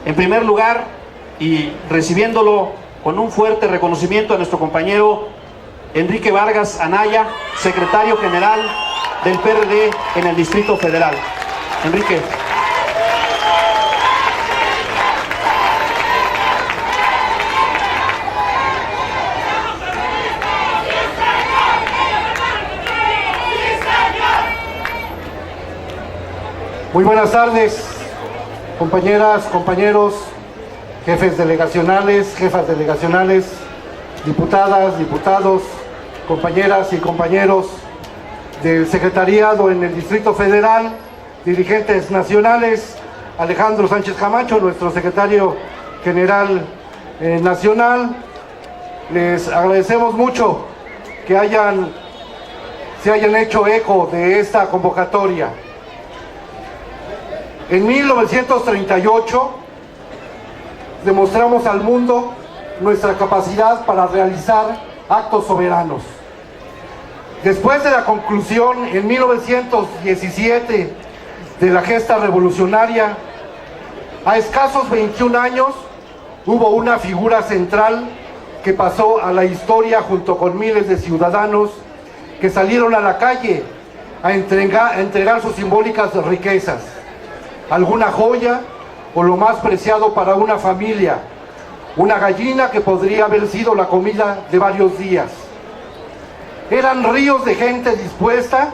En primer lugar, y recibiéndolo con un fuerte reconocimiento a nuestro compañero Enrique Vargas Anaya, secretario general del PRD en el Distrito Federal. Enrique. Muy buenas tardes, compañeras, compañeros, jefes delegacionales, jefas delegacionales, diputadas, diputados, compañeras y compañeros del secretariado en el Distrito Federal, dirigentes nacionales, Alejandro Sánchez Camacho, nuestro secretario general nacional. Les agradecemos mucho que se hayan hecho eco de esta convocatoria. En 1938 demostramos al mundo nuestra capacidad para realizar actos soberanos. Después de la conclusión en 1917 de la gesta revolucionaria, a escasos 21 años hubo una figura central que pasó a la historia junto con miles de ciudadanos que salieron a la calle a entregar sus simbólicas riquezas, alguna joya o lo más preciado para una familia, una gallina que podría haber sido la comida de varios días. Eran ríos de gente dispuesta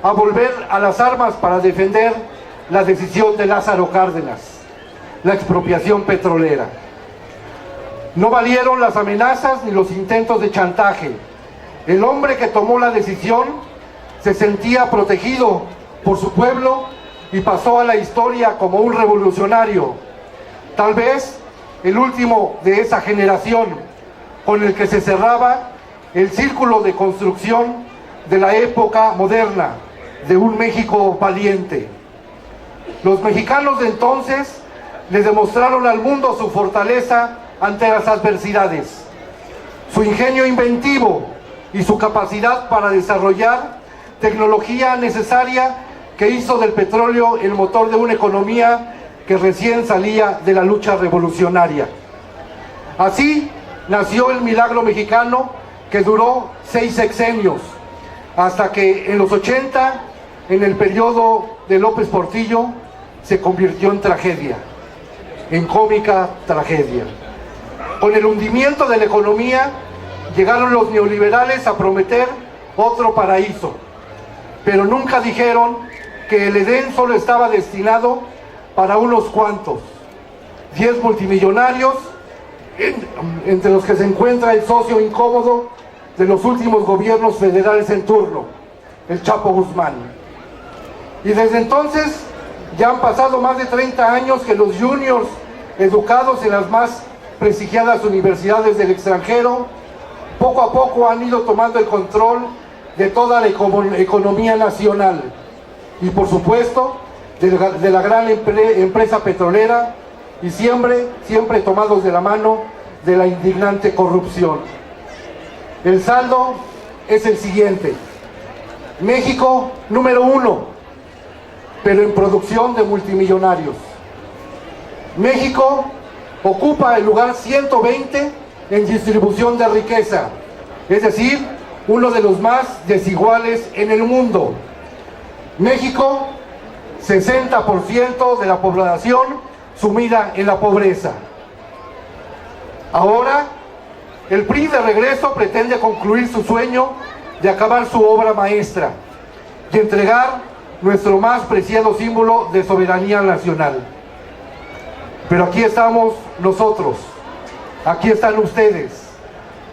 a volver a las armas para defender la decisión de Lázaro Cárdenas, la expropiación petrolera. No valieron las amenazas ni los intentos de chantaje. El hombre que tomó la decisión se sentía protegido por su pueblo y pasó a la historia como un revolucionario, tal vez el último de esa generación, con el que se cerraba el círculo de construcción de la época moderna, de un México valiente. Los mexicanos de entonces le demostraron al mundo su fortaleza ante las adversidades, su ingenio inventivo y su capacidad para desarrollar tecnología necesaria que hizo del petróleo el motor de una economía que recién salía de la lucha revolucionaria. Así nació el milagro mexicano, que duró 6 sexenios, hasta que en los 80, en el periodo de López Portillo, se convirtió en tragedia, en cómica tragedia. Con el hundimiento de la economía, llegaron los neoliberales a prometer otro paraíso, pero nunca dijeron que el Edén solo estaba destinado para unos cuantos, 10 multimillonarios, entre los que se encuentra el socio incómodo de los últimos gobiernos federales en turno, el Chapo Guzmán. Y desde entonces ya han pasado más de 30 años que los juniors educados en las más prestigiadas universidades del extranjero poco a poco han ido tomando el control de toda la economía nacional y por supuesto de la gran empresa petrolera, y siempre tomados de la mano de la indignante corrupción. El saldo es el siguiente: México número 1, pero en producción de multimillonarios. México ocupa el lugar 120 en distribución de riqueza, es decir, uno de los más desiguales en el mundo. México, 60% de la población sumida en la pobreza. Ahora, el PRI de regreso pretende concluir su sueño de acabar su obra maestra y entregar nuestro más preciado símbolo de soberanía nacional. Pero aquí estamos nosotros, aquí están ustedes.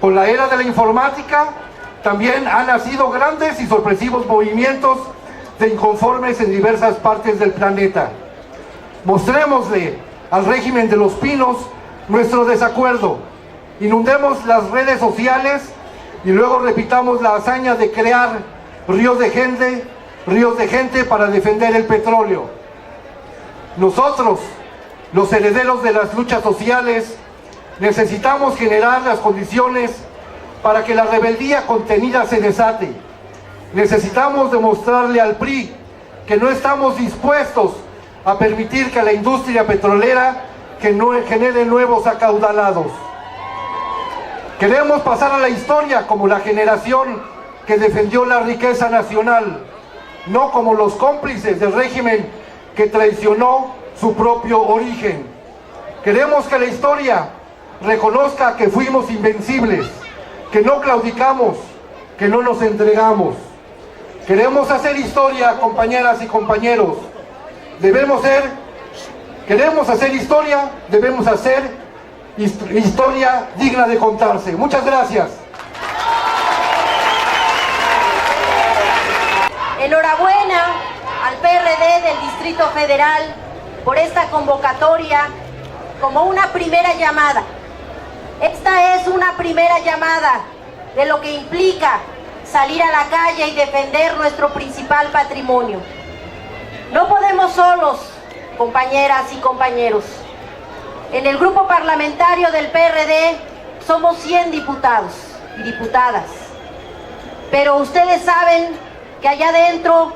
Con la era de la informática también han nacido grandes y sorpresivos movimientos de inconformes en diversas partes del planeta. Mostrémosle al régimen de los pinos nuestro desacuerdo, inundemos las redes sociales y luego repitamos la hazaña de crear ríos de gente para defender el petróleo. Nosotros, los herederos de las luchas sociales, necesitamos generar las condiciones para que la rebeldía contenida se desate. Necesitamos demostrarle al PRI que no estamos dispuestos a permitir que la industria petrolera que no genere nuevos acaudalados. Queremos pasar a la historia como la generación que defendió la riqueza nacional, no como los cómplices del régimen que traicionó su propio origen. Queremos que la historia reconozca que fuimos invencibles, que no claudicamos, que no nos entregamos. Queremos hacer historia, compañeras y compañeros. Queremos hacer historia, debemos hacer historia digna de contarse. Muchas gracias. Enhorabuena al PRD del Distrito Federal por esta convocatoria como una primera llamada. Esta es una primera llamada de lo que implica salir a la calle y defender nuestro principal patrimonio. No podemos solos, compañeras y compañeros. En el grupo parlamentario del PRD somos 100 diputados y diputadas, pero ustedes saben que allá adentro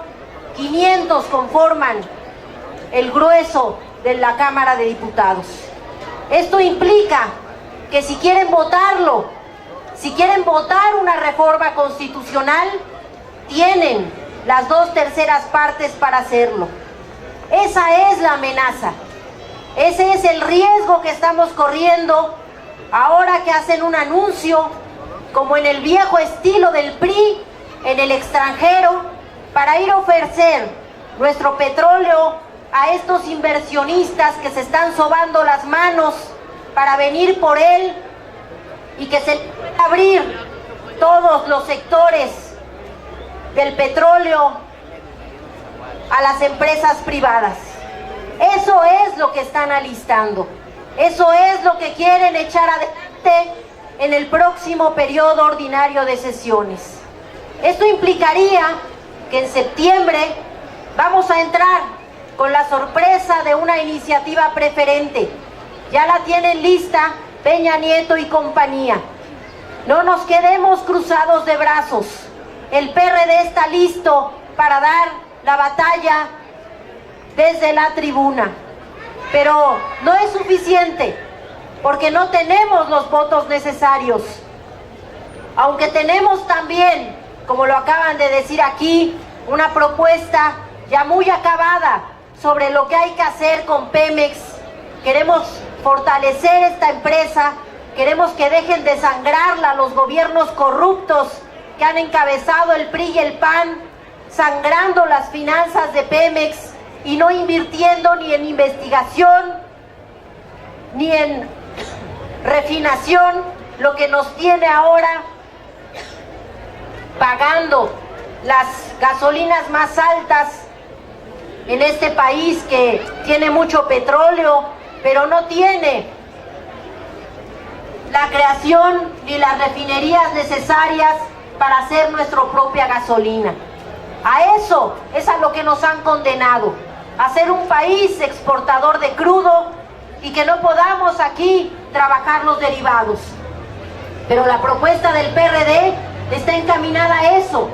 500 conforman el grueso de la Cámara de Diputados. Esto implica que si quieren votarlo, si quieren votar una reforma constitucional, tienen las 2/3 partes para hacerlo. Esa es la amenaza. Ese es el riesgo que estamos corriendo ahora que hacen un anuncio, como en el viejo estilo del PRI, en el extranjero, para ir a ofrecer nuestro petróleo a estos inversionistas que se están sobando las manos para venir por él y que se pueden abrir todos los sectores del petróleo a las empresas privadas. Eso es lo que están alistando. Eso es lo que quieren echar adelante en el próximo periodo ordinario de sesiones. Esto implicaría que en septiembre vamos a entrar con la sorpresa de una iniciativa preferente. Ya la tienen lista Peña Nieto y compañía. No nos quedemos cruzados de brazos. El PRD está listo para dar la batalla desde la tribuna. Pero no es suficiente, porque no tenemos los votos necesarios. Aunque tenemos también, como lo acaban de decir aquí, una propuesta ya muy acabada sobre lo que hay que hacer con Pemex. Queremos fortalecer esta empresa, queremos que dejen de sangrarla los gobiernos corruptos que han encabezado el PRI y el PAN, sangrando las finanzas de Pemex y no invirtiendo ni en investigación ni en refinación, lo que nos tiene ahora pagando las gasolinas más altas en este país, que tiene mucho petróleo, pero no tiene la creación ni las refinerías necesarias para hacer nuestra propia gasolina. A eso es a lo que nos han condenado, a ser un país exportador de crudo y que no podamos aquí trabajar los derivados. Pero la propuesta del PRD está encaminada a eso,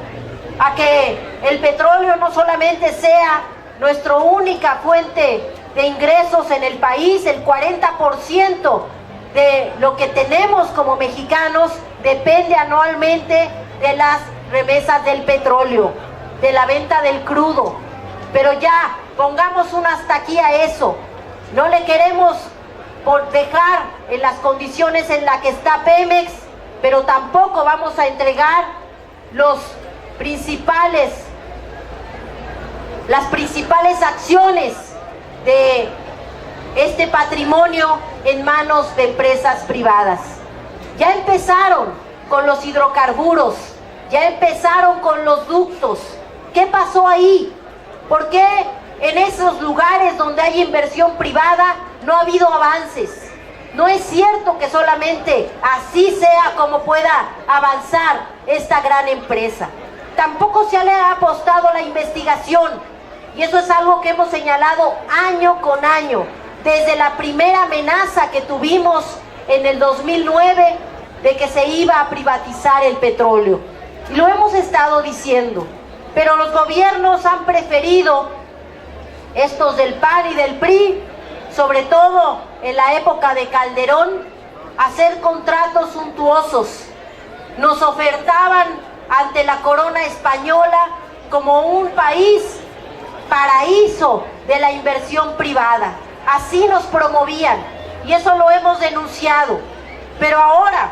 a que el petróleo no solamente sea nuestra única fuente de ingresos en el país. El 40% de lo que tenemos como mexicanos depende anualmente de las remesas del petróleo, de la venta del crudo. Pero ya, pongamos un hasta aquí a eso. No le queremos dejar en las condiciones en las que está Pemex, pero tampoco vamos a entregar las principales acciones de este patrimonio en manos de empresas privadas. Ya empezaron con los hidrocarburos, ya empezaron con los ductos. ¿Qué pasó ahí? ¿Por qué en esos lugares donde hay inversión privada no ha habido avances? No es cierto que solamente así sea como pueda avanzar esta gran empresa. Tampoco se le ha apostado a la investigación, y eso es algo que hemos señalado año con año, desde la primera amenaza que tuvimos en el 2009 de que se iba a privatizar el petróleo. Y lo hemos estado diciendo, pero los gobiernos han preferido, estos del PAN y del PRI, sobre todo en la época de Calderón, hacer contratos suntuosos. Nos ofertaban ante la corona española como un país paraíso de la inversión privada. Así nos promovían y eso lo hemos denunciado. Pero ahora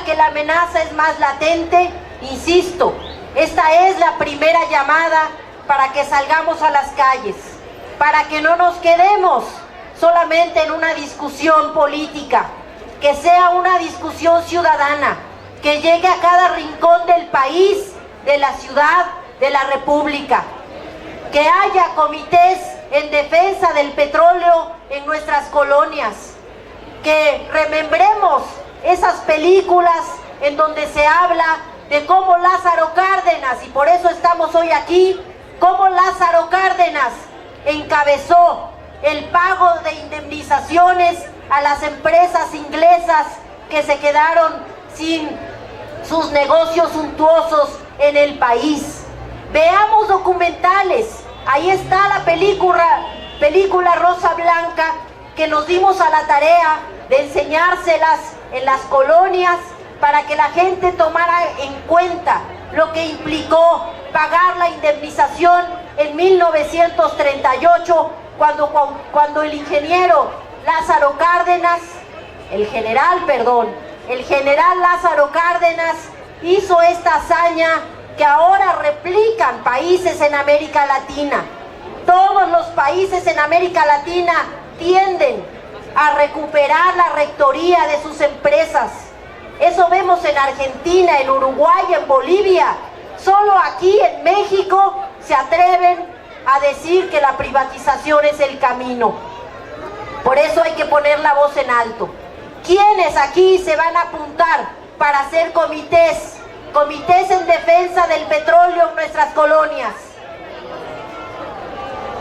que la amenaza es más latente, insisto, esta es la primera llamada para que salgamos a las calles, para que no nos quedemos solamente en una discusión política, que sea una discusión ciudadana, que llegue a cada rincón del país, de la ciudad, de la república, que haya comités en defensa del petróleo en nuestras colonias, que remembremos esas películas en donde se habla de cómo Lázaro Cárdenas, y por eso estamos hoy aquí, cómo Lázaro Cárdenas encabezó el pago de indemnizaciones a las empresas inglesas que se quedaron sin sus negocios suntuosos en el país. Veamos documentales, ahí está la película Rosa Blanca, que nos dimos a la tarea de enseñárselas en las colonias para que la gente tomara en cuenta lo que implicó pagar la indemnización en 1938, cuando el ingeniero Lázaro Cárdenas, el general Lázaro Cárdenas hizo esta hazaña que ahora replican países en América Latina. Todos los países en América Latina tienden a recuperar la rectoría de sus empresas. Eso vemos en Argentina, en Uruguay, en Bolivia. Solo aquí en México se atreven a decir que la privatización es el camino. Por eso hay que poner la voz en alto. ¿Quiénes aquí se van a apuntar para hacer comités en defensa del petróleo en nuestras colonias?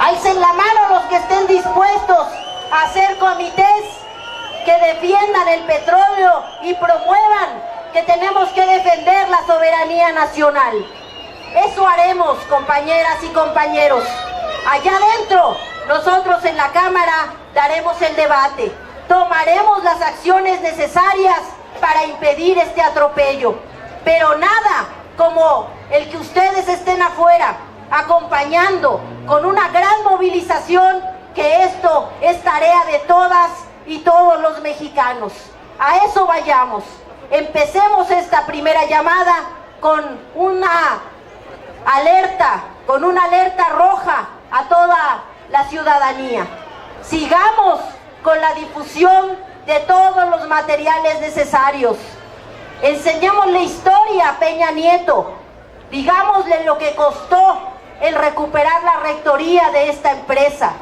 Alcen la mano los que estén dispuestos a hacer comités que defiendan el petróleo y promuevan que tenemos que defender la soberanía nacional. Eso haremos, compañeras y compañeros. Allá adentro, nosotros en la Cámara daremos el debate, tomaremos las acciones necesarias para impedir este atropello, pero nada como el que ustedes estén afuera acompañando con una gran movilización, que esto es tarea de todas y todos los mexicanos. A eso vayamos. Empecemos esta primera llamada con una alerta roja a toda la ciudadanía. Sigamos con la difusión de todos los materiales necesarios. Enseñémosle historia a Peña Nieto. Digámosle lo que costó el recuperar la rectoría de esta empresa.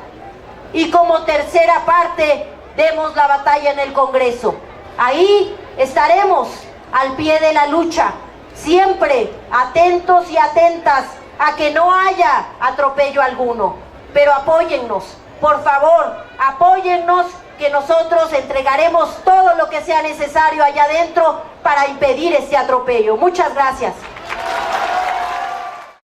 Y como tercera parte, demos la batalla en el Congreso. Ahí estaremos al pie de la lucha, siempre atentos y atentas a que no haya atropello alguno. Pero apóyennos, por favor, apóyennos, que nosotros entregaremos todo lo que sea necesario allá adentro para impedir este atropello. Muchas gracias.